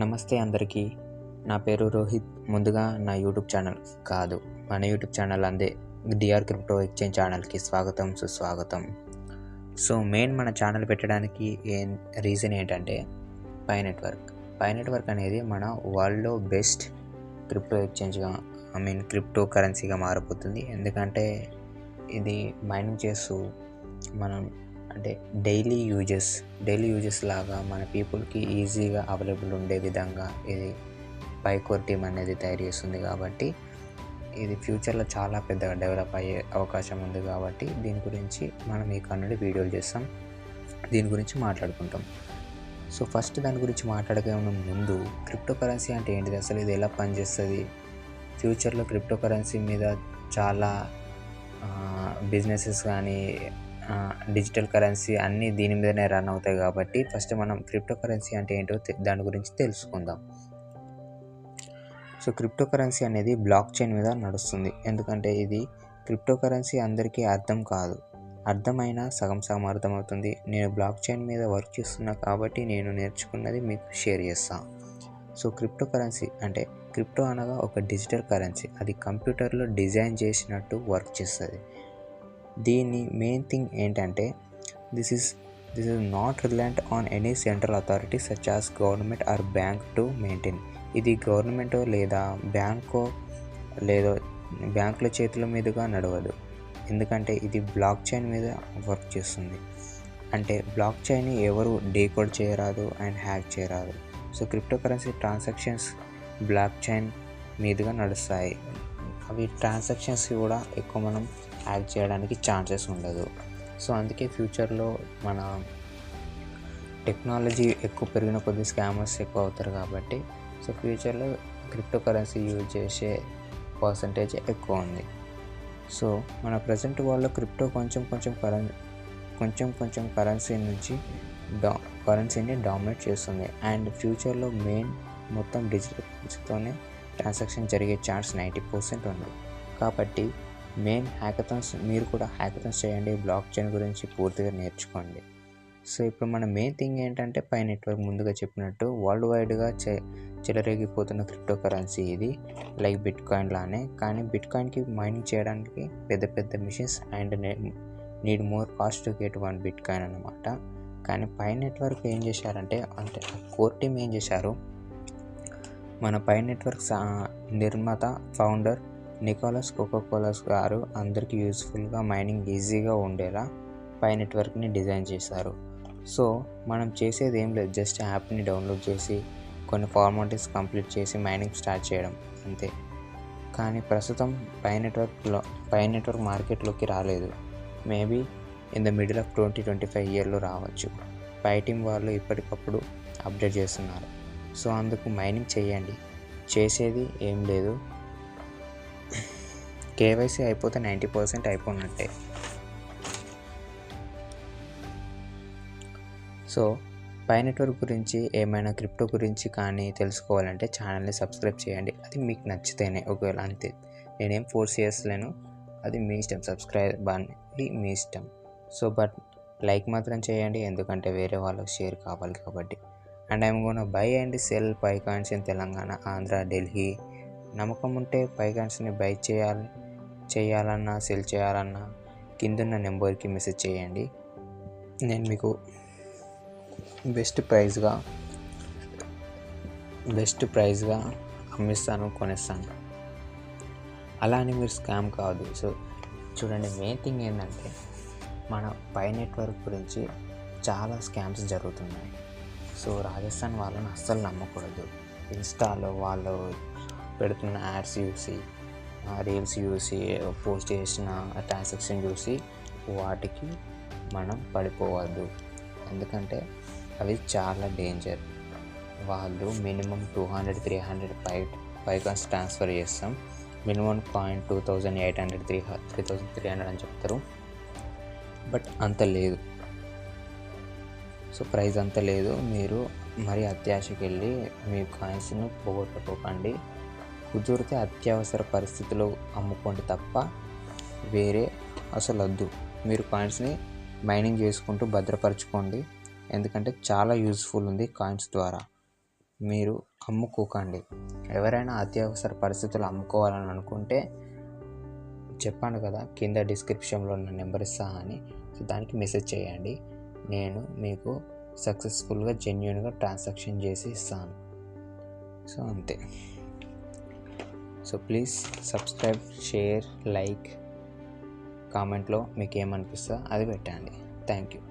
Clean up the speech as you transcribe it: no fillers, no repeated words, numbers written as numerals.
నమస్తే అందరికీ. నా పేరు రోహిత్. ముందుగా నా యూట్యూబ్ ఛానల్ కాదు, మన యూట్యూబ్ ఛానల్ అందే డిఆర్ క్రిప్టో ఎక్స్చేంజ్ ఛానల్కి స్వాగతం, సుస్వాగతం. సో మన ఛానల్ పెట్టడానికి రీజన్ ఏంటంటే పై నెట్వర్క్ అనేది మన వరల్డ్లో బెస్ట్ క్రిప్టో ఎక్స్చేంజ్గా క్రిప్టో కరెన్సీగా మారిపోతుంది. ఎందుకంటే ఇది మైనింగ్ చేస్తూ మనం డైలీ యూజెస్ లాగా మన పీపుల్కి ఈజీగా అవైలబుల్ ఉండే విధంగా ఇది పైకోర్ టీమ్ అనేది తయారు చేస్తుంది. కాబట్టి ఇది ఫ్యూచర్లో చాలా పెద్దగా డెవలప్ అయ్యే అవకాశం ఉంది. కాబట్టి దీని గురించి మనం ఈ కన్నుడి వీడియోలు చేస్తాం, దీని గురించి మాట్లాడుకుంటాం. సో ఫస్ట్ దాని గురించి మాట్లాడకే ముందు క్రిప్టో కరెన్సీ అంటే ఏంటిది, అసలు ఇది ఎలా పనిచేస్తుంది, ఫ్యూచర్లో క్రిప్టో కరెన్సీ మీద చాలా బిజినెసెస్ కానీ డిజిటల్ కరెన్సీ అన్నీ దీని మీదనే రన్ అవుతాయి. కాబట్టి ఫస్ట్ మనం క్రిప్టో కరెన్సీ అంటే ఏంటో దాని గురించి తెలుసుకుందాం. సో క్రిప్టో కరెన్సీ అనేది బ్లాక్ చైన్ మీద నడుస్తుంది. ఎందుకంటే ఇది క్రిప్టో కరెన్సీ అందరికీ అర్థం కాదు, అర్థమైనా సగం అర్థమవుతుంది. నేను బ్లాక్ చైన్ మీద వర్క్ చేస్తున్నా కాబట్టి నేను నేర్చుకున్నది మీకు షేర్ చేస్తాను. సో క్రిప్టో కరెన్సీ అంటే క్రిప్టో అనగా ఒక డిజిటల్ కరెన్సీ, అది కంప్యూటర్లో డిజైన్ చేసినట్టు వర్క్ చేస్తుంది. దీని మెయిన్ థింగ్ ఏంటంటే this is not reliant on any central authority such as government or bank to maintain. ఇది గవర్నమెంటో లేదా బ్యాంకుల చేతుల మీదుగా నడవదు. ఎందుకంటే ఇది బ్లాక్ చైన్ మీద వర్క్ చేస్తుంది. అంటే బ్లాక్ చైన్ ఎవరు డీకోడ్ చేయరాదు అండ్ హ్యాక్ చేయరాదు. So crypto currency transactions block chain మీదుగా నడుస్తాయి. అవి ట్రాన్సాక్షన్స్ కూడా ఎక్కువ మనం హ్యాక్ చేయడానికి ఛాన్సెస్ ఉండదు. సో అందుకే ఫ్యూచర్లో మన టెక్నాలజీ ఎక్కువ పెరిగిన కొద్ది స్కామర్స్ ఎక్కువ అవుతారు. కాబట్టి సో ఫ్యూచర్లో క్రిప్టో కరెన్సీ యూజ్ చేసే పర్సంటేజ్ ఎక్కువ ఉంది. సో మన ప్రజెంట్ వరల్డ్లో క్రిప్టో కొంచెం కరెన్సీని డామినేట్ చేస్తుంది. అండ్ ఫ్యూచర్లో మొత్తం డిజిటల్ కరెన్సీతోనే ట్రాన్సాక్షన్ జరిగే ఛాన్స్ 90% ఉంది. కాబట్టి మీరు కూడా హ్యాకథాన్స్ చేయండి, బ్లాక్ చైన్ గురించి పూర్తిగా నేర్చుకోండి. సో ఇప్పుడు మన మెయిన్ థింగ్ ఏంటంటే పై నెట్వర్క్ ముందుగా చెప్పినట్టు వరల్డ్ వైడ్గా చెలరేగిపోతున్న క్రిప్టో కరెన్సీ ఇది లైక్ బిట్ కాయిన్ లానే. కానీ బిట్ కాయిన్కి మైనింగ్ చేయడానికి పెద్ద machines and need more cost to get one bit coin అన్నమాట. కానీ పై నెట్వర్క్ ఏం చేశారంటే కోర్ టీమ్ ఏం చేశారు, మన పై నెట్వర్క్ నిర్మాత ఫౌండర్ నికోలస్ కోకోకోలస్ గారు అందరికీ యూస్ఫుల్గా మైనింగ్ ఈజీగా ఉండేలా పై నెట్వర్క్ని డిజైన్ చేశారు. సో మనం చేసేది ఏం లేదు, జస్ట్ యాప్ని డౌన్లోడ్ చేసి కొన్ని ఫార్మాలిటీస్ కంప్లీట్ చేసి మైనింగ్ స్టార్ట్ చేయడం అంతే. కానీ ప్రస్తుతం పై నెట్వర్క్ మార్కెట్లోకి రాలేదు. Maybe in the middle of 2025 ఇయర్లో రావచ్చు. పై టీం వాళ్ళు ఇప్పటికప్పుడు అప్డేట్ చేస్తున్నారు. సో అందుకు మైనింగ్ చేయండి, చేసేది ఏం లేదు. కేవైసీ అయిపోతే 90% అయిపోయినట్టే. సో పై నెట్వర్క్ గురించి ఏమైనా క్రిప్టో గురించి కానీ తెలుసుకోవాలంటే ఛానల్ని సబ్స్క్రైబ్ చేయండి, అది మీకు నచ్చితేనే. ఒకవేళ అంతే, నేనేం ఫోర్స్ చేస్తలేను, అది మీ ఇష్టం, సబ్స్క్రైబ్ అనేది మీ ఇష్టం. సో బట్ లైక్ మాత్రం చేయండి, ఎందుకంటే వేరే వాళ్ళకి షేర్ కావాలి కాబట్టి. And I'm gonna buy and sell pi coins in Telangana, Andhra, Delhi. నమ్మకం ఉంటే పై కాయిన్స్ని బై చేయాలన్నా సెల్ చేయాలన్నా కిందున్న నెంబర్కి మెసేజ్ చేయండి. నేను మీకు బెస్ట్ ప్రైజ్గా అమ్మిస్తాను, కొనేస్తాను. అలా అని మీరు స్కామ్ కావద్దు. సో చూడండి, మెయిన్ థింగ్ ఏంటంటే మన పై నెట్వర్క్ గురించి చాలా స్కామ్స్ జరుగుతున్నాయి. సో రాజస్థాన్ వాళ్ళని అస్సలు నమ్మకూడదు. ఇన్స్టాలో వాళ్ళు పెడుతున్న యాడ్స్ చూసి, రీల్స్ చూసి, పోస్ట్ చేసిన ట్రాన్సాక్షన్ చూసి వాటికి మనం పడిపోవద్దు. ఎందుకంటే అవి చాలా డేంజర్. వాళ్ళు మినిమం 200-300 పైకాన్స్ ట్రాన్స్ఫర్ చేస్తాం. మినిమం కాయిన్ 2800, 3300 అని చెప్తారు. బట్ అంత లేదు. సో ప్రైస్ అంత లేదు. మీరు మరి అత్యాశకి వెళ్ళి మీ కాయిన్స్ను పోగొట్టుకోకండి. కుదిరితే అత్యవసర పరిస్థితుల్లో అమ్ముకోండి తప్ప వేరే అసలు వద్దు. మీరు కాయిన్స్ని మైనింగ్ చేసుకుంటూ భద్రపరచుకోండి, ఎందుకంటే చాలా యూజ్ఫుల్ ఉంది కాయిన్స్ ద్వారా. మీరు అమ్ముకోకండి. ఎవరైనా అత్యవసర పరిస్థితులు అమ్ముకోవాలని అనుకుంటే చెప్పాను కదా, కింద డిస్క్రిప్షన్లో ఉన్న నెంబర్ ఇస్తా అని, సో దానికి మెసేజ్ చేయండి. నేను మీకు సక్సెస్ఫుల్గా జెన్యూన్గా ట్రాన్సాక్షన్ చేసి ఇస్తాను. సో అంతే. So please subscribe, share, like, కామెంట్లో మీకు ఏమనిపిస్తుందో అది పెట్టండి. Thank you.